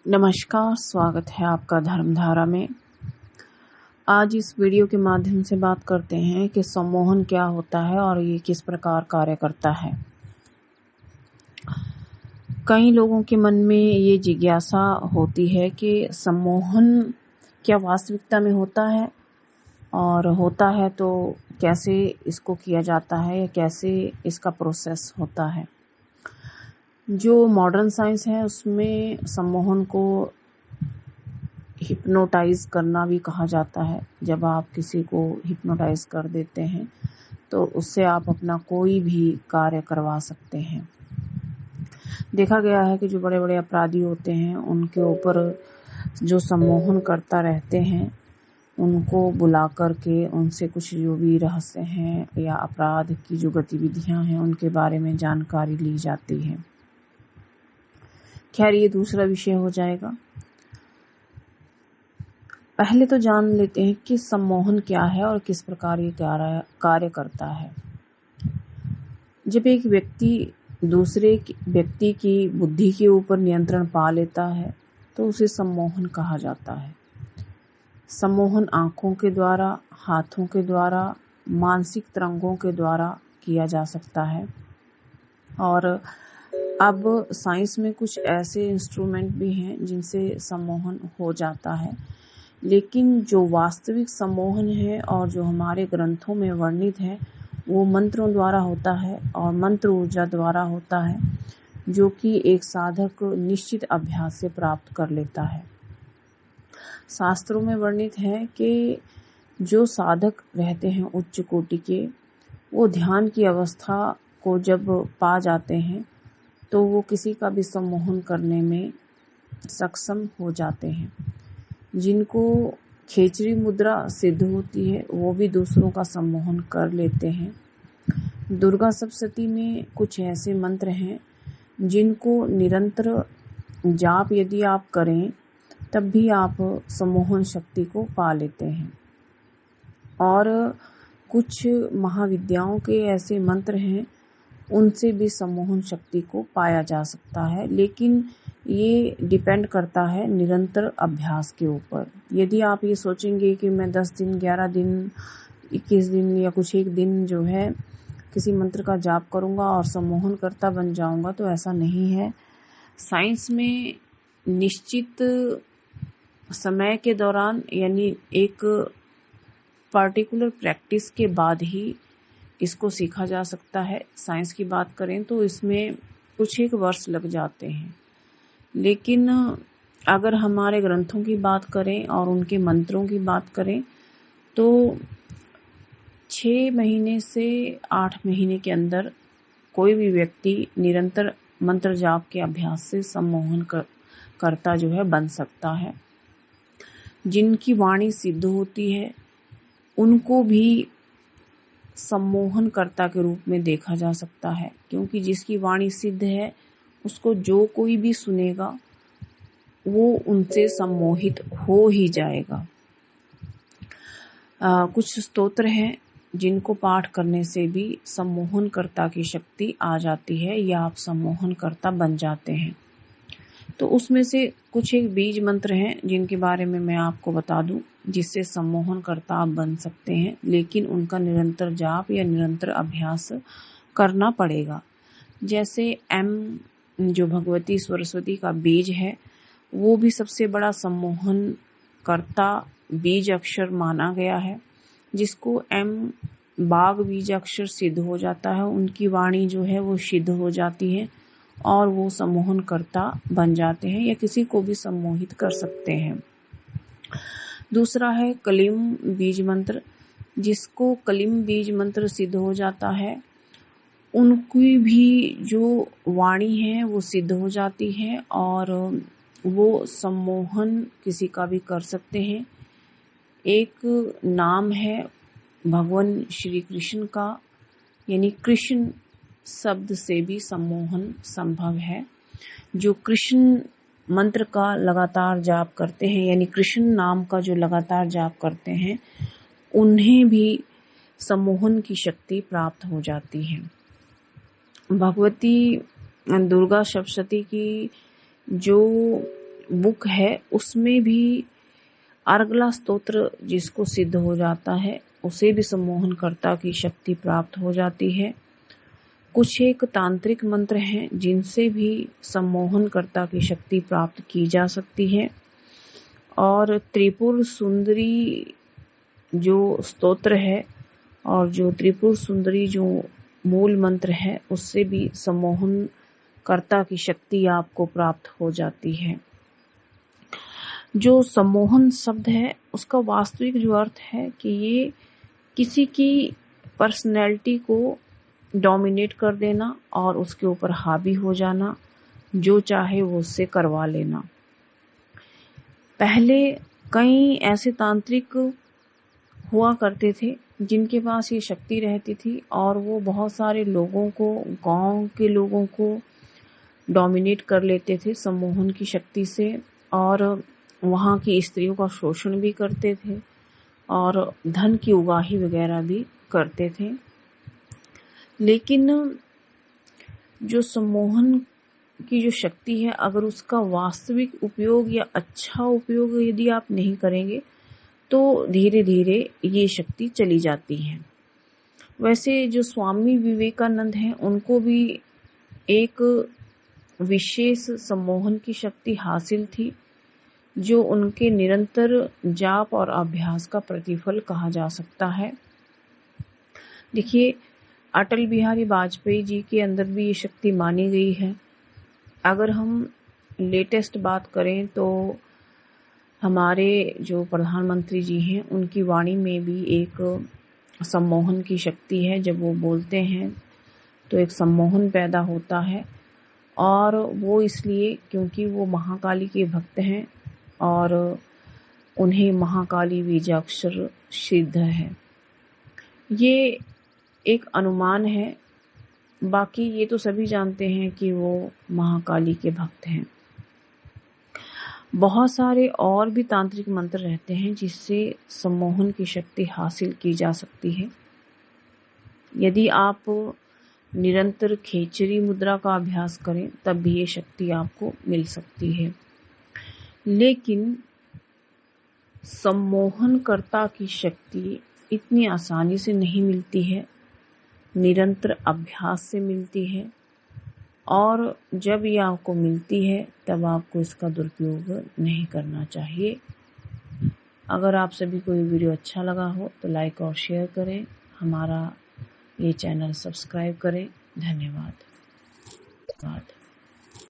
नमस्कार, स्वागत है आपका धर्मधारा में। आज इस वीडियो के माध्यम से बात करते हैं कि सम्मोहन क्या होता है और ये किस प्रकार कार्य करता है। कई लोगों के मन में ये जिज्ञासा होती है कि सम्मोहन क्या वास्तविकता में होता है, और होता है तो कैसे इसको किया जाता है या कैसे इसका प्रोसेस होता है। जो मॉडर्न साइंस है उसमें सम्मोहन को हिप्नोटाइज करना भी कहा जाता है। जब आप किसी को हिप्नोटाइज कर देते हैं तो उससे आप अपना कोई भी कार्य करवा सकते हैं। देखा गया है कि जो बड़े बड़े अपराधी होते हैं उनके ऊपर जो सम्मोहन करता रहते हैं उनको बुला करके उनसे कुछ जो भी रहस्य हैं या अपराध की जो गतिविधियां हैं उनके बारे में जानकारी ली जाती है। खैर, ये दूसरा विषय हो जाएगा। पहले तो जान लेते हैं कि सम्मोहन क्या है और किस प्रकार ये कार्य करता है। जब एक व्यक्ति दूसरे व्यक्ति की बुद्धि के ऊपर नियंत्रण पा लेता है तो उसे सम्मोहन कहा जाता है। सम्मोहन आंखों के द्वारा, हाथों के द्वारा, मानसिक तरंगों के द्वारा किया जा सकता है। और अब साइंस में कुछ ऐसे इंस्ट्रूमेंट भी हैं जिनसे सम्मोहन हो जाता है, लेकिन जो वास्तविक सम्मोहन है और जो हमारे ग्रंथों में वर्णित है वो मंत्रों द्वारा होता है और मंत्र ऊर्जा द्वारा होता है, जो कि एक साधक निश्चित अभ्यास से प्राप्त कर लेता है। शास्त्रों में वर्णित है कि जो साधक रहते हैं उच्च कोटि के, वो ध्यान की अवस्था को जब पा जाते हैं तो वो किसी का भी सम्मोहन करने में सक्षम हो जाते हैं। जिनको खेचरी मुद्रा सिद्ध होती है वो भी दूसरों का सम्मोहन कर लेते हैं। दुर्गा सप्तशती में कुछ ऐसे मंत्र हैं जिनको निरंतर जाप यदि आप करें तब भी आप सम्मोहन शक्ति को पा लेते हैं। और कुछ महाविद्याओं के ऐसे मंत्र हैं उनसे भी सम्मोहन शक्ति को पाया जा सकता है, लेकिन ये डिपेंड करता है निरंतर अभ्यास के ऊपर। यदि आप ये सोचेंगे कि मैं 10 दिन, 11 दिन, 21 दिन या कुछ एक दिन जो है किसी मंत्र का जाप करूंगा और सम्मोहन करता बन जाऊंगा, तो ऐसा नहीं है। साइंस में निश्चित समय के दौरान यानी एक पार्टिकुलर प्रैक्टिस के बाद ही इसको सीखा जा सकता है। साइंस की बात करें तो इसमें कुछ एक वर्ष लग जाते हैं, लेकिन अगर हमारे ग्रंथों की बात करें और उनके मंत्रों की बात करें तो 6 महीने से 8 महीने के अंदर कोई भी व्यक्ति निरंतर मंत्र जाप के अभ्यास से सम्मोहन करता जो है बन सकता है। जिनकी वाणी सिद्ध होती है उनको भी सम्मोहन कर्ता के रूप में देखा जा सकता है, क्योंकि जिसकी वाणी सिद्ध है उसको जो कोई भी सुनेगा वो उनसे सम्मोहित हो ही जाएगा। कुछ स्तोत्र हैं जिनको पाठ करने से भी सम्मोहन कर्ता की शक्ति आ जाती है या आप सम्मोहन कर्ता बन जाते हैं। तो उसमें से कुछ एक बीज मंत्र हैं जिनके बारे में मैं आपको बता दूं, जिससे सम्मोहन कर्ता आप बन सकते हैं, लेकिन उनका निरंतर जाप या निरंतर अभ्यास करना पड़ेगा। जैसे एम, जो भगवती सरस्वती का बीज है, वो भी सबसे बड़ा सम्मोहन कर्ता बीज अक्षर माना गया है। जिसको एम बाघ बीज अक्षर सिद्ध हो जाता है, उनकी वाणी जो है वो सिद्ध हो जाती है और वो सम्मोहन कर्ता बन जाते हैं या किसी को भी सम्मोहित कर सकते हैं। दूसरा है कलिम बीज मंत्र। जिसको कलिम बीज मंत्र सिद्ध हो जाता है उनकी भी जो वाणी है वो सिद्ध हो जाती है और वो सम्मोहन किसी का भी कर सकते हैं। एक नाम है भगवान श्री कृष्ण का, यानी कृष्ण शब्द से भी सम्मोहन संभव है। जो कृष्ण मंत्र का लगातार जाप करते हैं, यानी कृष्ण नाम का जो लगातार जाप करते हैं, उन्हें भी सम्मोहन की शक्ति प्राप्त हो जाती है। भगवती दुर्गा सप्तशती की जो बुक है उसमें भी अर्गला स्तोत्र जिसको सिद्ध हो जाता है उसे भी सम्मोहनकर्ता की शक्ति प्राप्त हो जाती है। कुछ एक तांत्रिक मंत्र हैं जिनसे भी सम्मोहनकर्ता की शक्ति प्राप्त की जा सकती है। और त्रिपुर सुंदरी जो स्तोत्र है और जो त्रिपुर सुंदरी जो मूल मंत्र है उससे भी सम्मोहनकर्ता की शक्ति आपको प्राप्त हो जाती है। जो सम्मोहन शब्द है उसका वास्तविक जो अर्थ है कि ये किसी की पर्सनैलिटी को डोमिनेट कर देना और उसके ऊपर हावी हो जाना, जो चाहे वो उससे करवा लेना। पहले कई ऐसे तांत्रिक हुआ करते थे जिनके पास ये शक्ति रहती थी और वो बहुत सारे लोगों को, गांव के लोगों को डोमिनेट कर लेते थे सम्मोहन की शक्ति से और वहाँ की स्त्रियों का शोषण भी करते थे और धन की उगाही वगैरह भी करते थे। लेकिन जो सम्मोहन की जो शक्ति है अगर उसका वास्तविक उपयोग या अच्छा उपयोग यदि आप नहीं करेंगे तो धीरे धीरे ये शक्ति चली जाती है। वैसे जो स्वामी विवेकानंद हैं उनको भी एक विशेष सम्मोहन की शक्ति हासिल थी जो उनके निरंतर जाप और अभ्यास का प्रतिफल कहा जा सकता है। देखिए, अटल बिहारी वाजपेयी जी के अंदर भी ये शक्ति मानी गई है। अगर हम लेटेस्ट बात करें तो हमारे जो प्रधानमंत्री जी हैं उनकी वाणी में भी एक सम्मोहन की शक्ति है। जब वो बोलते हैं तो एक सम्मोहन पैदा होता है और वो इसलिए क्योंकि वो महाकाली के भक्त हैं और उन्हें महाकाली बीजाक्षर सिद्ध है। ये एक अनुमान है, बाकी ये तो सभी जानते हैं कि वो महाकाली के भक्त हैं। बहुत सारे और भी तांत्रिक मंत्र रहते हैं जिससे सम्मोहन की शक्ति हासिल की जा सकती है। यदि आप निरंतर खेचरी मुद्रा का अभ्यास करें तब भी ये शक्ति आपको मिल सकती है। लेकिन सम्मोहनकर्ता की शक्ति इतनी आसानी से नहीं मिलती है, निरंतर अभ्यास से मिलती है और जब ये आपको मिलती है तब आपको इसका दुरुपयोग नहीं करना चाहिए। अगर आप सभी को ये वीडियो अच्छा लगा हो तो लाइक और शेयर करें, हमारा ये चैनल सब्सक्राइब करें। धन्यवाद।